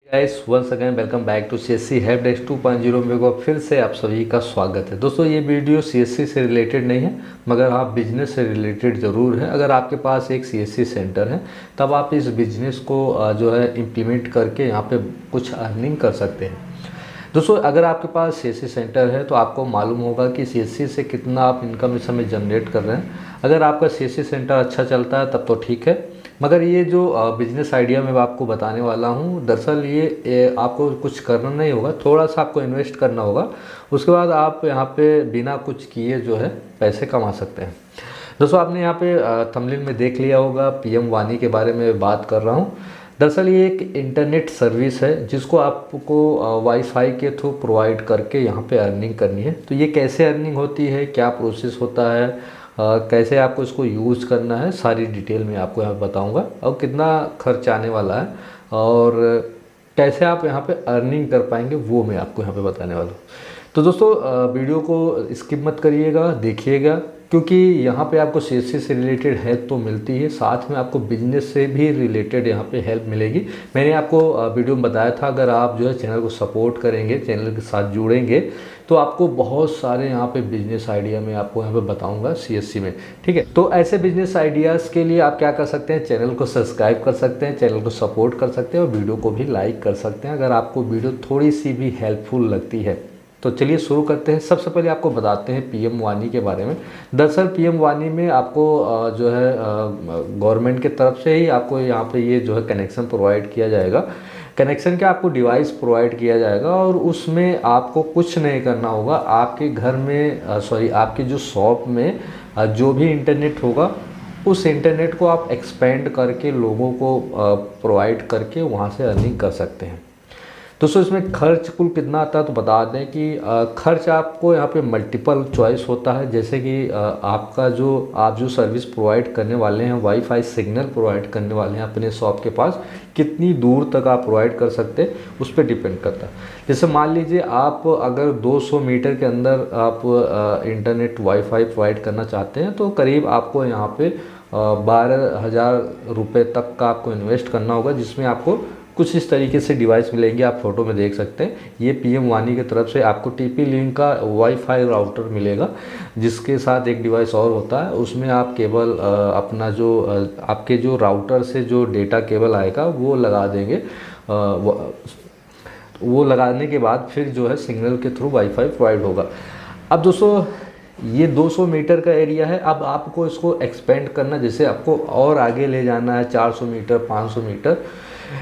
Guys once again welcome back to CSC help desk 2.0 में को फिर से आप सभी का स्वागत है। दोस्तों ये वीडियो सीएससी से रिलेटेड नहीं है मगर आप बिजनेस से रिलेटेड ज़रूर है। अगर आपके पास एक सीएससी सेंटर है तब आप इस बिजनेस को जो है इम्प्लीमेंट करके यहाँ पे कुछ अर्निंग कर सकते हैं। दोस्तों अगर आपके पास सीएससी सेंटर है तो आपको मालूम होगा कि सीएससी से कितना आप इनकम इस समय जनरेट कर रहे हैं। अगर आपका सीएससी सेंटर अच्छा चलता है तब तो ठीक है, मगर ये जो बिजनेस आइडिया मैं आपको बताने वाला हूँ दरअसल ये आपको कुछ करना नहीं होगा, थोड़ा सा आपको इन्वेस्ट करना होगा। उसके बाद आप यहाँ पे बिना कुछ किए जो है पैसे कमा सकते हैं। दोस्तों आपने यहाँ पे थंबनेल में देख लिया होगा पीएम वानी के बारे में बात कर रहा हूँ। दरअसल ये एक इंटरनेट सर्विस है जिसको आपको वाईफाई के थ्रू प्रोवाइड करके यहाँ पे अर्निंग करनी है। तो ये कैसे अर्निंग होती है, क्या प्रोसेस होता है, कैसे आपको इसको यूज़ करना है, सारी डिटेल में आपको यहाँ बताऊंगा और कितना खर्च आने वाला है और कैसे आप यहाँ पे अर्निंग कर पाएंगे वो मैं आपको यहाँ पे बताने वाला हूँ। तो दोस्तों वीडियो को स्किप मत करिएगा, देखिएगा, क्योंकि यहाँ पे आपको सीएससी से रिलेटेड हेल्प तो मिलती है, साथ में आपको बिजनेस से भी रिलेटेड यहाँ पे हेल्प मिलेगी। मैंने आपको वीडियो में बताया था अगर आप जो है चैनल को सपोर्ट करेंगे, चैनल के साथ जुड़ेंगे तो आपको बहुत सारे यहाँ पे बिजनेस आइडिया मैं आपको यहाँ पे बताऊंगा सीएससी में, ठीक है। तो ऐसे बिजनेस आइडियाज़ के लिए आप क्या कर सकते हैं, चैनल को सब्सक्राइब कर सकते हैं, चैनल को सपोर्ट कर सकते हैं और वीडियो को भी लाइक कर सकते हैं अगर आपको वीडियो थोड़ी सी भी हेल्पफुल लगती है। तो चलिए शुरू करते हैं। सबसे पहले आपको बताते हैं पीएम वानी के बारे में। दरअसल पीएम वानी में आपको जो है गवर्नमेंट के तरफ से ही आपको यहाँ पे ये जो है कनेक्शन प्रोवाइड किया जाएगा। कनेक्शन का आपको डिवाइस प्रोवाइड किया जाएगा और उसमें आपको कुछ नहीं करना होगा। आपके घर में आपकी जो शॉप में जो भी इंटरनेट होगा उस इंटरनेट को आप एक्सपेंड करके लोगों को प्रोवाइड करके वहाँ से अर्निंग कर सकते हैं। दोस्तों इसमें खर्च कुल कितना आता है तो बता दें कि खर्च आपको यहाँ पे मल्टीपल चॉइस होता है। जैसे कि आप जो सर्विस प्रोवाइड करने वाले हैं, वाईफाई सिग्नल प्रोवाइड करने वाले हैं अपने शॉप के पास, कितनी दूर तक आप प्रोवाइड कर सकते हैं उस पर डिपेंड करता है। जैसे मान लीजिए आप अगर 200 मीटर के अंदर आप इंटरनेट वाईफाई प्रोवाइड करना चाहते हैं तो करीब आपको यहाँ पे 12,000 रुपये तक का आपको इन्वेस्ट करना होगा, जिसमें आपको कुछ इस तरीके से डिवाइस मिलेंगे। आप फोटो में देख सकते हैं ये पीएम वानी की तरफ से आपको टीपी लिंक का वाईफाई राउटर मिलेगा, जिसके साथ एक डिवाइस और होता है। उसमें आप केबल अपना जो आपके जो राउटर से जो डेटा केबल आएगा वो लगा देंगे। वो लगाने के बाद फिर जो है सिग्नल के थ्रू वाईफाई प्रोवाइड होगा। अब दोस्तों ये 200 मीटर का एरिया है। अब आपको इसको एक्सपेंड करना, जैसे आपको और आगे ले जाना है 400 मीटर 500 मीटर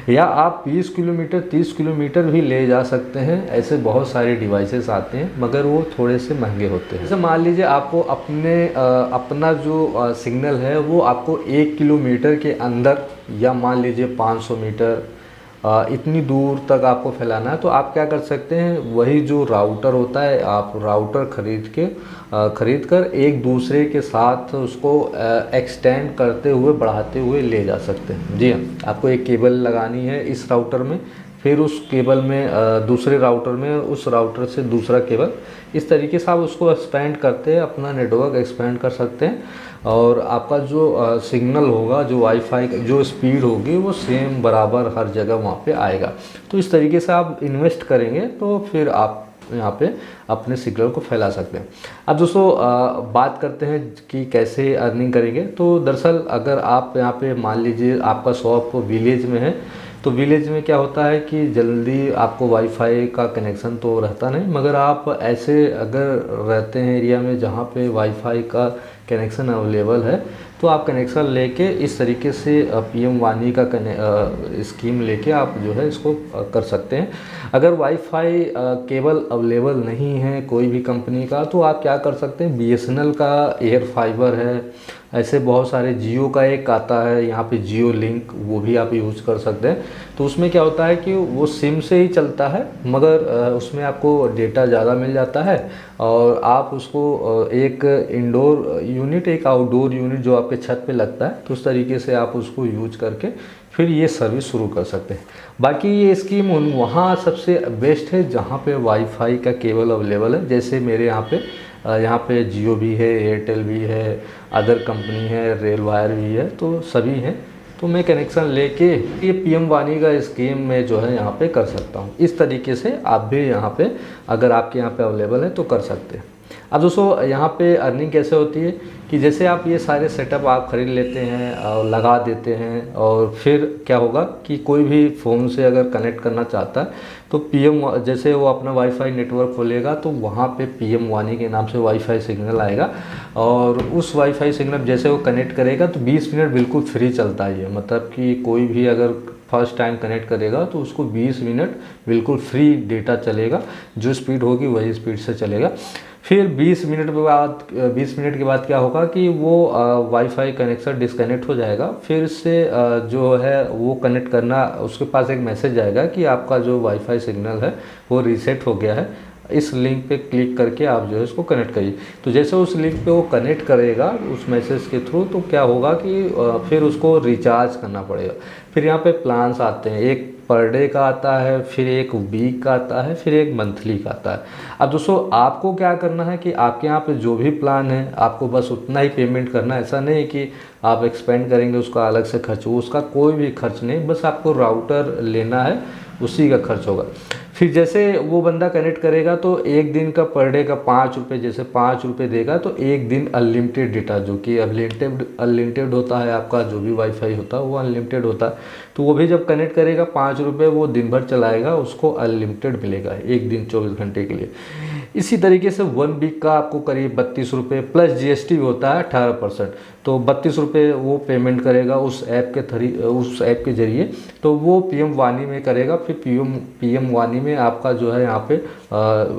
या आप 20 किलोमीटर 30 किलोमीटर भी ले जा सकते हैं। ऐसे बहुत सारे डिवाइसेस आते हैं मगर वो थोड़े से महंगे होते हैं। जैसे मान लीजिए आपको अपना जो सिग्नल है वो आपको 1 किलोमीटर के अंदर या मान लीजिए 500 मीटर इतनी दूर तक आपको फैलाना है तो आप क्या कर सकते हैं, वही जो राउटर होता है आप राउटर खरीद कर एक दूसरे के साथ उसको एक्सटेंड करते हुए बढ़ाते हुए ले जा सकते हैं। जी हाँ, आपको एक केबल लगानी है इस राउटर में, फिर उस केबल में दूसरे राउटर में उस राउटर से दूसरा केबल, इस तरीके से आप उसको एक्सपेंड करते हैं, अपना नेटवर्क एक्सपेंड कर सकते हैं और आपका जो सिग्नल होगा, जो वाईफाई जो स्पीड होगी वो सेम बराबर हर जगह वहाँ पे आएगा। तो इस तरीके से आप इन्वेस्ट करेंगे तो फिर आप यहाँ पे अपने सिग्नल को फैला सकते हैं। अब दोस्तों बात करते हैं कि कैसे अर्निंग करेंगे। तो दरअसल अगर आप यहाँ पे मान लीजिए आपका शॉप विलेज में है तो विलेज में क्या होता है कि जल्दी आपको वाईफाई का कनेक्शन तो रहता नहीं, मगर आप ऐसे अगर रहते हैं एरिया में जहाँ पे वाईफाई का कनेक्शन अवेलेबल है तो आप कनेक्शन लेके इस तरीके से पीएम वानी का स्कीम लेके आप जो है इसको कर सकते हैं। अगर वाईफाई केबल अवेलेबल नहीं है कोई भी कंपनी का तो आप क्या कर सकते हैं, बीएसएनएल का एयर फाइबर है, ऐसे बहुत सारे, जियो का एक आता है यहाँ पे जियो लिंक, वो भी आप यूज़ कर सकते हैं। तो उसमें क्या होता है कि वो सिम से ही चलता है मगर उसमें आपको डेटा ज़्यादा मिल जाता है और आप उसको एक इंडोर यूनिट एक आउटडोर यूनिट जो आपके छत पे लगता है तो उस तरीके से आप उसको यूज करके फिर ये सर्विस शुरू कर सकते हैं। बाकी ये स्कीम वहाँ सबसे बेस्ट है जहाँ पे वाईफाई का केबल अवेलेबल है। जैसे मेरे यहाँ पे जियो भी है, एयरटेल भी है, अदर कंपनी है, रेल वायर भी है, तो सभी हैं। तो मैं कनेक्शन लेके ये पीएम वानी का स्कीम में जो है यहाँ पे कर सकता हूँ। इस तरीके से आप भी यहाँ पे अगर आपके यहाँ पे अवेलेबल है तो कर सकते हैं। अब दोस्तों यहाँ पे अर्निंग कैसे होती है कि जैसे आप ये सारे सेटअप आप ख़रीद लेते हैं और लगा देते हैं, और फिर क्या होगा कि कोई भी फ़ोन से अगर कनेक्ट करना चाहता है तो पीएम जैसे वो अपना वाईफाई नेटवर्क खोलेगा तो वहाँ पे पीएम वानी के नाम से वाईफाई सिग्नल आएगा, और उस वाईफाई सिग्नल जैसे वो कनेक्ट करेगा तो 20 मिनट बिल्कुल फ्री चलता है ये, मतलब कि कोई भी अगर फर्स्ट टाइम कनेक्ट करेगा तो उसको 20 मिनट बिल्कुल फ्री डेटा चलेगा, जो स्पीड होगी वही स्पीड से चलेगा। फिर 20 मिनट के बाद क्या होगा कि वो वाईफाई कनेक्शन डिस्कनेक्ट हो जाएगा, फिर से जो है वो कनेक्ट करना, उसके पास एक मैसेज आएगा कि आपका जो वाईफाई सिग्नल है वो रीसेट हो गया है, इस लिंक पे क्लिक करके आप जो है इसको कनेक्ट करिए। तो जैसे उस लिंक पे वो कनेक्ट करेगा उस मैसेज के थ्रू, तो क्या होगा कि फिर उसको रिचार्ज करना पड़ेगा। फिर यहाँ पे प्लान्स आते हैं, एक पर डे का आता है, फिर एक वीक का आता है, फिर एक मंथली का आता है। अब दोस्तों आपको क्या करना है कि आपके यहाँ पे जो भी प्लान है आपको बस उतना ही पेमेंट करना है। ऐसा नहीं कि आप एक्सपेंड करेंगे उसका अलग से खर्च हो, उसका कोई भी खर्च नहीं, बस आपको राउटर लेना है उसी का खर्च होगा। फिर जैसे वो बंदा कनेक्ट करेगा तो एक दिन का पर डे का 5 रुपये, जैसे 5 रुपये देगा तो एक दिन अनलिमिटेड डेटा, जो कि अनलिमिटेड होता है, आपका जो भी वाईफाई होता है वो अनलिमिटेड होता है, तो वो भी जब कनेक्ट करेगा 5 रुपये वो दिन भर चलाएगा, उसको अनलिमिटेड मिलेगा एक दिन 24 घंटे के लिए। इसी तरीके से 1 वीक का आपको करीब 32 रुपये प्लस जीएसटी भी होता है 18%, तो 32 रुपये वो पेमेंट करेगा उस ऐप के जरिए, तो वो पीएम वानी में करेगा। फिर पीएम वानी में आपका जो है यहाँ पे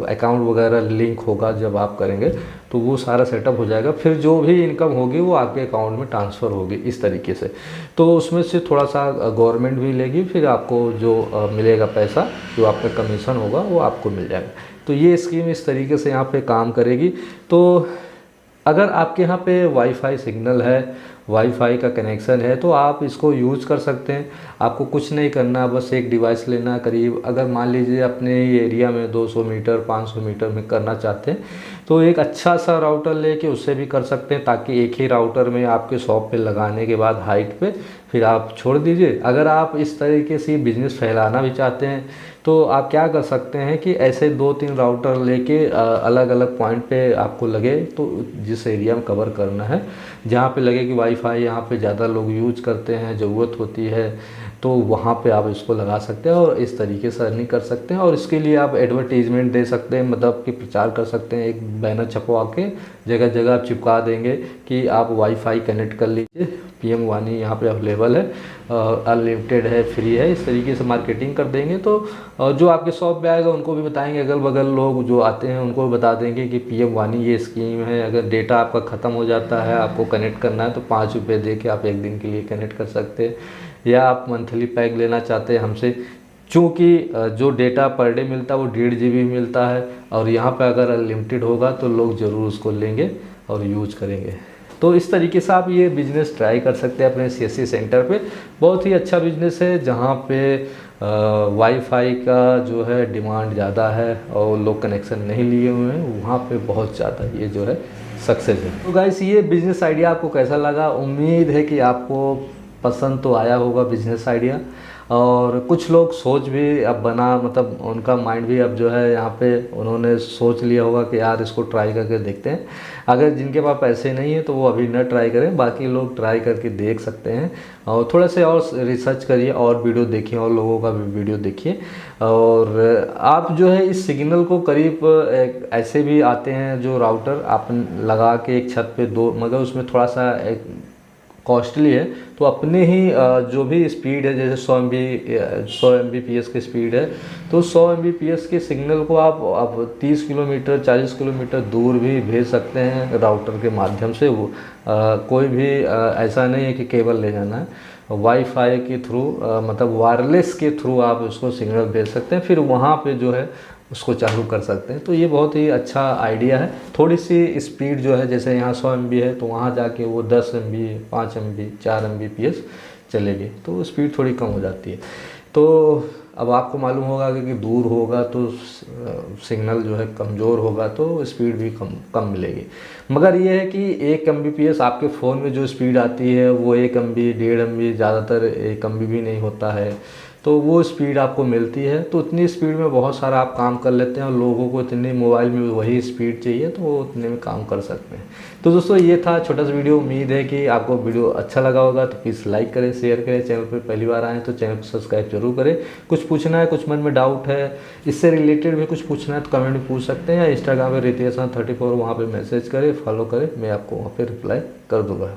अकाउंट वगैरह लिंक होगा, जब आप करेंगे तो वो सारा सेटअप हो जाएगा, फिर जो भी इनकम होगी वो आपके अकाउंट में ट्रांसफ़र होगी इस तरीके से। तो उसमें से थोड़ा सा गवर्नमेंट भी लेगी, फिर आपको जो मिलेगा पैसा, जो आपका कमीशन होगा वो आपको मिल जाएगा। तो ये स्कीम इस तरीके से यहाँ पे काम करेगी। तो अगर आपके यहाँ पे वाईफाई सिग्नल है, वाईफाई का कनेक्शन है, तो आप इसको यूज़ कर सकते हैं। आपको कुछ नहीं करना, बस एक डिवाइस लेना करीब, अगर मान लीजिए अपने एरिया में 200 मीटर 500 मीटर में करना चाहते हैं तो एक अच्छा सा राउटर लेके उससे भी कर सकते हैं, ताकि एक ही राउटर में आपके शॉप पे लगाने के बाद हाइट पे फिर आप छोड़ दीजिए। अगर आप इस तरीके से बिज़नेस फैलाना भी चाहते हैं तो आप क्या कर सकते हैं कि ऐसे 2-3 राउटर लेके अलग अलग पॉइंट पे आपको लगे, तो जिस एरिया में कवर करना है, जहाँ पे लगे कि वाईफाई यहाँ पे ज़्यादा लोग यूज करते हैं, ज़रूरत होती है, तो वहाँ पे आप इसको लगा सकते हैं और इस तरीके से अर्निंग कर सकते हैं। और इसके लिए आप एडवर्टीजमेंट दे सकते हैं, मतलब कि प्रचार कर सकते हैं, एक बैनर छपवा के जगह जगह आप चिपका देंगे कि आप वाईफाई कनेक्ट कर लीजिए, पीएम वानी यहाँ पे अवेलेबल है, अनलिमिटेड है, फ्री है, इस तरीके से मार्केटिंग कर देंगे। तो जो आपके शॉप पे आएगा उनको भी बताएंगे, अगल बगल लोग जो आते हैं उनको भी बता देंगे कि पीएम वानी ये स्कीम है, अगर डेटा आपका ख़त्म हो जाता है, आपको कनेक्ट करना है तो 5 रुपये दे के आप एक दिन के लिए कनेक्ट कर सकते हैं, या आप मंथली पैक लेना चाहते हैं हमसे, चूँकि जो डेटा पर डे मिलता है वो 1.5 GB मिलता है, और यहाँ पे अगर अनलिमिटेड होगा तो लोग ज़रूर उसको लेंगे और यूज करेंगे। तो इस तरीके से आप ये बिज़नेस ट्राई कर सकते हैं अपने सीएससी सेंटर पे। बहुत ही अच्छा बिज़नेस है, जहाँ पे वाईफाई का जो है डिमांड ज़्यादा है और लोग कनेक्शन नहीं लिए हुए हैं, वहाँ पे बहुत ज़्यादा ये जो है सक्सेस है। तो गाइस, ये बिज़नेस आइडिया आपको कैसा लगा? उम्मीद है कि आपको पसंद तो आया होगा बिज़नेस आइडिया, और कुछ लोग सोच भी अब बना, मतलब उनका माइंड भी अब जो है यहाँ पे उन्होंने सोच लिया होगा कि यार इसको ट्राई करके देखते हैं। अगर जिनके पास पैसे नहीं है तो वो अभी न ट्राई करें, बाकी लोग ट्राई करके देख सकते हैं, और थोड़ा से और रिसर्च करिए और वीडियो देखिए, और लोगों का भी वीडियो देखिए। और आप जो है इस सिग्नल को करीब ऐसे भी आते हैं जो राउटर आप लगा के एक छत पे दो, मगर उसमें थोड़ा सा एक कॉस्टली है, तो अपने ही जो भी स्पीड है, जैसे 100 Mbps की स्पीड है, तो 100 Mbps के सिग्नल को आप 30 किलोमीटर 40 किलोमीटर दूर भी भेज सकते हैं राउटर के माध्यम से। वो कोई भी ऐसा नहीं है कि केबल ले जाना है, वाईफाई के थ्रू मतलब वायरलेस के थ्रू आप उसको सिग्नल भेज सकते हैं, फिर वहाँ पे जो है उसको चालू कर सकते हैं। तो ये बहुत ही अच्छा आइडिया है। थोड़ी सी स्पीड जो है, जैसे यहाँ 100 MB है तो वहाँ जाके वो 10 MB 5 MB 4 Mbps चलेगी, तो स्पीड थोड़ी कम हो जाती है। तो अब आपको मालूम होगा कि दूर होगा तो सिग्नल जो है कमज़ोर होगा तो स्पीड भी कम मिलेगी। मगर ये है कि 1 Mbps आपके फ़ोन में जो स्पीड आती है वो 1 MB 1.5 MB ज़्यादातर 1 MB भी नहीं होता है, तो वो स्पीड आपको मिलती है। तो उतनी स्पीड में बहुत सारा आप काम कर लेते हैं और लोगों को इतनी मोबाइल में वही स्पीड चाहिए तो वो उतने में काम कर सकते हैं। तो दोस्तों ये था छोटा सा वीडियो। उम्मीद है कि आपको वीडियो अच्छा लगा होगा, तो प्लीज़ लाइक करें, शेयर करें। चैनल पर पहली बार आएँ तो चैनल को सब्सक्राइब जरूर करें। कुछ पूछना है, कुछ मन में डाउट है, इससे रिलेटेड भी कुछ पूछना है तो कमेंट में पूछ सकते हैं, या इंस्टाग्राम पर रितेश34 वहाँ पर मैसेज करें, फॉलो करें, मैं आपको वहाँ पर रिप्लाई कर दूँगा।